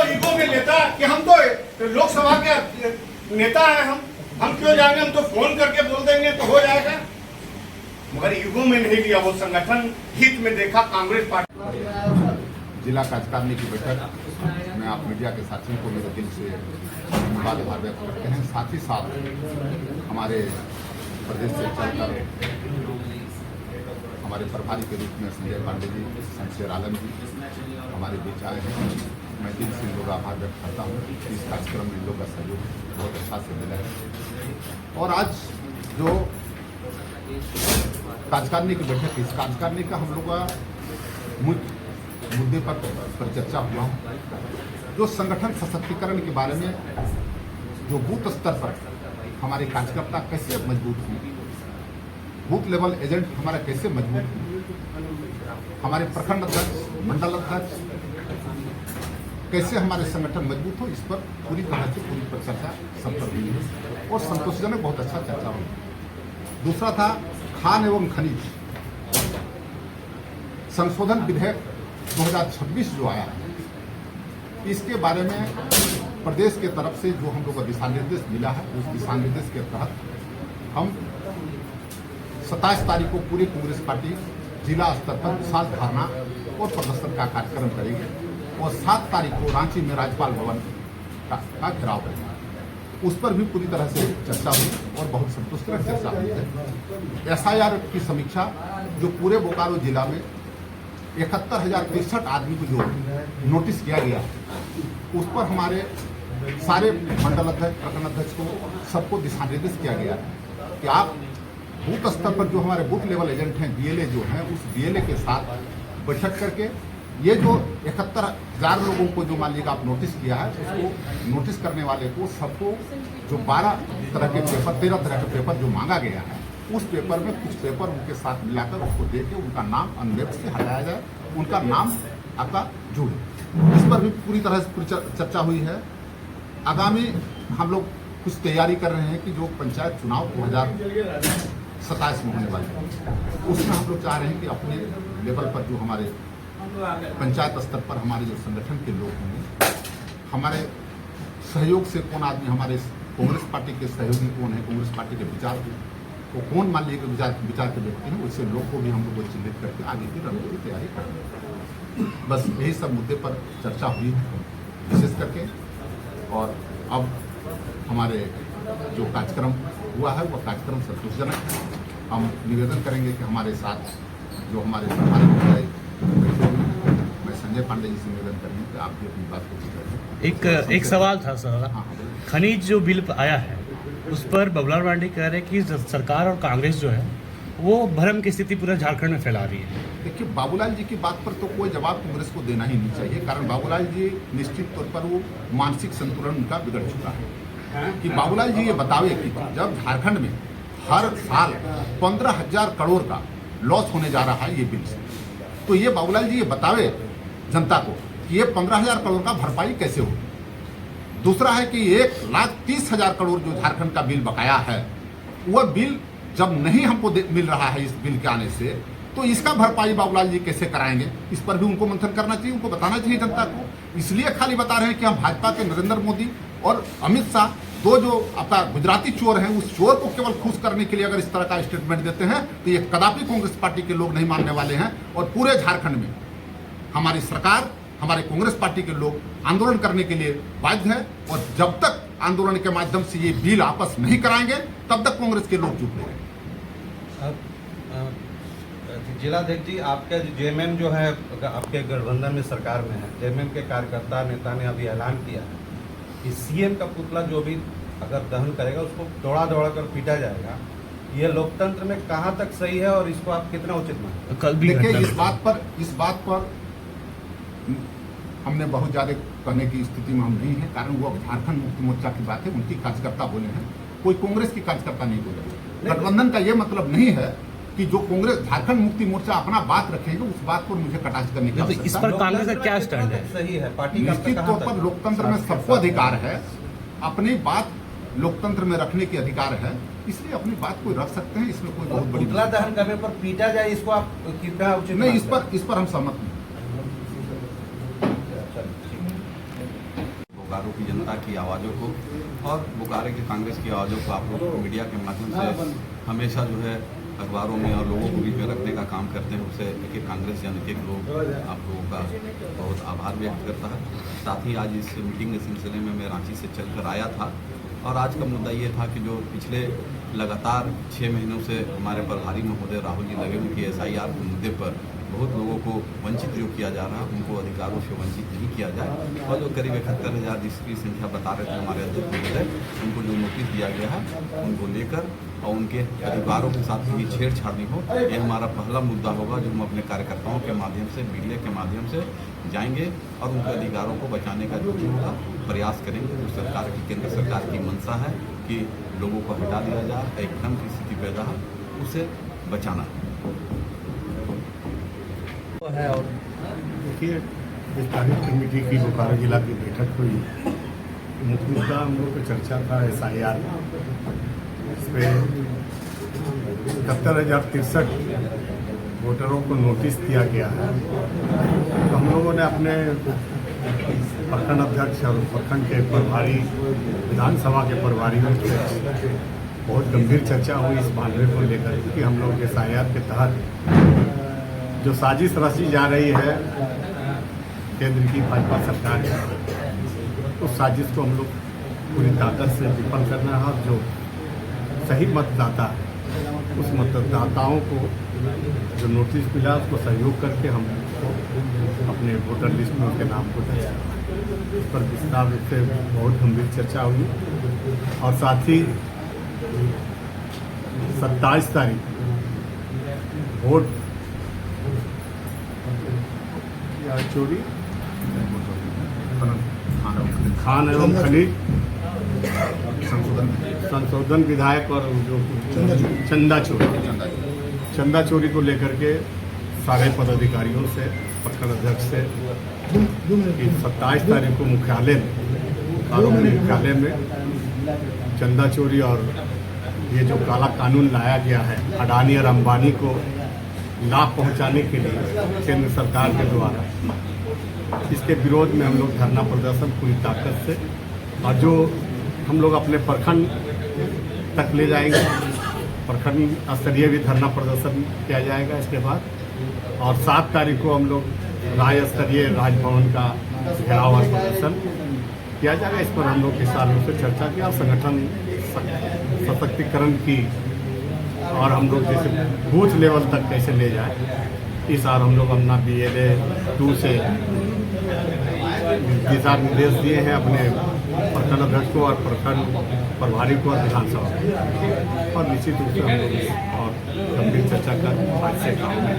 Ego में लेता कि हम तो लोकसभा के नेता है, हम क्यों जाएंगे, हम तो फोन करके बोल देंगे तो हो जाएगा। मगर ईगो में नहीं लिया, वो संगठन हित में देखा। कांग्रेस पार्टी जिला कार्यकारिणी की बैठक में आप मीडिया के साथियों को मेरे दिल से धन्यवाद व्यक्त करते हैं। साथ ही साथ हमारे प्रदेश से चलकर हमारे प्रभारी के रूप में संजय पांडे जी, शमशेर आलम जी हमारे बीच आए हैं। मैं दिल से लोग आभार व्यक्त करता हूँ कि इस कार्यक्रम में लोगों का सहयोग बहुत अच्छा से मिला है। और आज जो कार्यकारिणी की बैठक, इस कार्यकारिणी का हम लोग का मुद्दे पर चर्चा हुआ, जो संगठन सशक्तिकरण के बारे में, जो बूथ स्तर पर हमारे कार्यकर्ता कैसे मजबूत हुए, बूथ लेवल एजेंट हमारा कैसे मजबूत हुए, हमारे प्रखंड अध्यक्ष, मंडल अध्यक्ष कैसे हमारे संगठन मजबूत हो, इस पर पूरी तरह से पूरी पर चर्चा सब पर हुई है और संतोषजनक बहुत अच्छा चर्चा हुई। दूसरा था खान एवं खनिज संशोधन विधेयक 2026 जो आया है, इसके बारे में प्रदेश के तरफ से जो हम लोग को दिशा निर्देश मिला है, उस दिशा निर्देश के तहत हम 27 तारीख को पूरी कांग्रेस पार्टी जिला स्तर पर विशाल धरना और प्रदर्शन का कार्यक्रम करेगी और 7 तारीख को रांची में राज्यपाल भवन का घेराव करेगी। उस पर भी पूरी तरह से चर्चा हुई और बहुत संतुष्टजनक चर्चा हुई है। SIR की समीक्षा जो पूरे बोकारो जिला में 71,063 आदमी को जो नोटिस किया गया, उस पर हमारे सारे मंडल अध्यक्ष, प्रखंड अध्यक्ष को सबको दिशा निर्देश किया गया कि आप बूथ स्तर पर जो हमारे बूथ लेवल एजेंट हैं, BLA जो हैं, उस BLA के साथ बैठक करके ये जो 71,000 लोगों को जो मान लीजिए आप नोटिस किया है, उसको नोटिस करने वाले को सबको जो 12 तरह के पेपर, 13 तरह के पेपर जो मांगा गया है, उस पेपर में कुछ पेपर उनके साथ मिलाकर उसको दे के उनका नाम अनवेब से हटाया जाए, उनका नाम आपका जुड़े। इस पर भी पूरी तरह से चर्चा हुई है। आगामी हम लोग कुछ तैयारी कर रहे हैं कि जो पंचायत चुनाव 2027 में होने वाले हैं, उसमें हम लोग चाह रहे हैं कि अपने लेवल पर जो हमारे पंचायत स्तर पर हमारे जो संगठन के लोग होंगे, हमारे सहयोग से कौन आदमी, हमारे कांग्रेस पार्टी के सहयोगी कौन है, कांग्रेस पार्टी के विचार को कौन मान लीजिए विचार के व्यक्ति हैं, वैसे लोग को भी हम लोग को चिन्हित करके आगे की रणनीति की तैयारी करेंगे। बस यही सब मुद्दे पर चर्चा हुई है विशेष करके। और अब हमारे जो कार्यक्रम हुआ है वो कार्यक्रम संतोषजनक है। हम निवेदन करेंगे कि हमारे साथ जो हमारे प्रभारी महोदय, मैं संजय पांडे जी से निवेदन करेंगे कि आप भी अपनी बात को करें। एक सवाल था सर, खनिज जो बिल आया है उस पर बाबूलाल मरांडी कह रहे हैं कि सरकार और कांग्रेस जो है वो भ्रम की स्थिति पूरे झारखंड में फैला रही है। देखिए, बाबूलाल जी की बात पर तो कोई जवाब कांग्रेस को देना ही नहीं चाहिए, कारण बाबूलाल जी निश्चित तौर पर वो मानसिक संतुलन उनका बिगड़ चुका है कि बाबूलाल जी ये बतावे कि जब झारखंड में हर साल 15,000 करोड़ का लॉस होने जा रहा है ये बिल से, तो ये बाबूलाल जी ये बतावे जनता को कि ये 15,000 करोड़ का भरपाई कैसे हो। दूसरा है कि 1,30,000 करोड़ जो झारखंड का बिल बकाया है, वह बिल जब नहीं हमको मिल रहा है इस बिल के आने से, तो इसका भरपाई बाबूलाल जी कैसे कराएंगे, इस पर भी उनको मंथन करना चाहिए, उनको बताना चाहिए जनता को। इसलिए खाली बता रहे हैं कि हम भाजपा के नरेंद्र मोदी और अमित शाह, दो जो आपका गुजराती चोर हैं, उस चोर को केवल खुश करने के लिए अगर इस तरह का स्टेटमेंट देते हैं तो ये कदापि कांग्रेस पार्टी के लोग नहीं मानने वाले हैं। और पूरे झारखंड में हमारी सरकार, हमारे कांग्रेस पार्टी के लोग आंदोलन करने के लिए बाध्य है और जब तक आंदोलन के माध्यम से ये बिल वापस नहीं कराएंगे तब तक कांग्रेस के लोग चुप रहेंगे। जिलाध्यक्ष जी, आपका जेएमएम जो है आपके गठबंधन में सरकार में है, जेएमएम के कार्यकर्ता नेता ने अभी ऐलान किया है कि सीएम का पुतला जो भी अगर दहन करेगा उसको दौड़ा कर पीटा जाएगा। ये लोकतंत्र में कहाँ तक सही है और इसको आप कितना उचित मानते हैं? कल भी देखिए, इस बात पर हमने बहुत ज़्यादा कहने की स्थिति में हम नहीं है, कारण वो झारखंड मुक्ति मोर्चा की बात है, उनकी कार्यकर्ता बोले हैं, कोई कांग्रेस की कार्यकर्ता नहीं बोले। गठबंधन का ये मतलब नहीं है कि जो कांग्रेस झारखंड मुक्ति मोर्चा अपना बात रखेगा उस बात पर मुझे कटाक्ष करने की इस पर कांग्रेस का क्या स्टैंड है? सही है, पार्टी निश्चित तौर पर लोकतंत्र में सबको अधिकार है, अपनी बात लोकतंत्र में रखने की अधिकार है, इसलिए अपनी बात को रख सकते हैं, इसमें कोई बहुत बड़ी पुतला दहन करने पर पीटा जाए, इसको आप कितना उचित नहीं, इस पर हम सहमत नहीं। बोकारो की जनता की आवाज़ों को और बोकारो की कांग्रेस की आवाज़ों को आप लोग मीडिया के माध्यम से हमेशा जो है अखबारों में और लोगों को बीच में रखने का काम करते हैं। उससे एक एक कांग्रेस यानी एक लोग आप लोगों का बहुत आभार व्यक्त करता है। साथ ही आज इस मीटिंग के सिलसिले में मैं रांची से चलकर आया था और आज का मुद्दा ये था कि जो पिछले लगातार 6 महीनों से हमारे प्रभारी महोदय राहुल जी लगे हुए कि SIR के मुद्दे पर बहुत लोगों को वंचित जो किया जा रहा है उनको अधिकारों से वंचित नहीं किया जाए और जो करीब 71,000 जिसकी संख्या बता रहे थे हमारे अध्यक्ष महोदय, उनको जो नोटिस दिया गया है उनको लेकर और उनके अधिकारों के साथ भी छेड़छाड़ नहीं हो, ये हमारा पहला मुद्दा होगा जो हम अपने कार्यकर्ताओं के माध्यम से मीडिया के माध्यम से जाएंगे और उनके अधिकारों को बचाने का जो भी होगा प्रयास करेंगे। जो सरकार की केंद्र सरकार की मंशा है कि लोगों को हटा दिया जाए, एक भ्रम की स्थिति पैदा है, उसे बचाना है। और देखिए, स्थानीय कमेटी की बोकारो जिला की बैठक हुई, मुख्य मुद्दा हम लोग को चर्चा था SIR। इस पर 71,063 वोटरों को नोटिस दिया गया है। तो हम लोगों ने अपने प्रखंड अध्यक्ष और प्रखंड के प्रभारी, विधानसभा के प्रभारियों से बहुत गंभीर चर्चा हुई इस मामले को लेकर कि हम लोग SIR के तहत जो साजिश रची जा रही है केंद्र की भाजपा सरकार है, उस साजिश को हम लोग पूरी ताकत से विफल करना है और जो सही मतदाता है उस मतदाताओं को जो नोटिस मिला उसको सहयोग करके हम अपने वोटर लिस्ट में उनके नाम को दर्ज करना। इस पर विस्तार रूप से बहुत गंभीर चर्चा हुई और साथ ही 27 तारीख वोट चोरी खान एवं खनिज संशोधन विधायक और जो चंदा चोरी को लेकर के सारे पदाधिकारियों से, प्रखंड अध्यक्ष से 27 तारीख को मुख्यालय में चंदा चोरी और ये जो काला कानून लाया गया है अडानी और अंबानी को लाभ पहुंचाने के लिए केंद्र सरकार के द्वारा, इसके विरोध में हम लोग धरना प्रदर्शन पूरी ताकत से और जो हम लोग अपने प्रखंड तक ले जाएंगे, प्रखंड स्तरीय भी धरना प्रदर्शन किया जाएगा इसके बाद। और 7 तारीख को हम लोग राज्य स्तरीय राजभवन का घेराव और प्रदर्शन किया जाएगा। इस पर हम लोग विस्तार रूप से चर्चा किया, संगठन सशक्तिकरण की और हम लोग जैसे बूथ लेवल तक कैसे ले जाए, इस बार हम लोग अपना BLA 2 से दिशा निर्देश दिए हैं अपने प्रखंड अध्यक्ष को और प्रखंड प्रभारी को और विधानसभा को, और निश्चित रूप से हम लोग और गंभीर चर्चा कर आज से काम में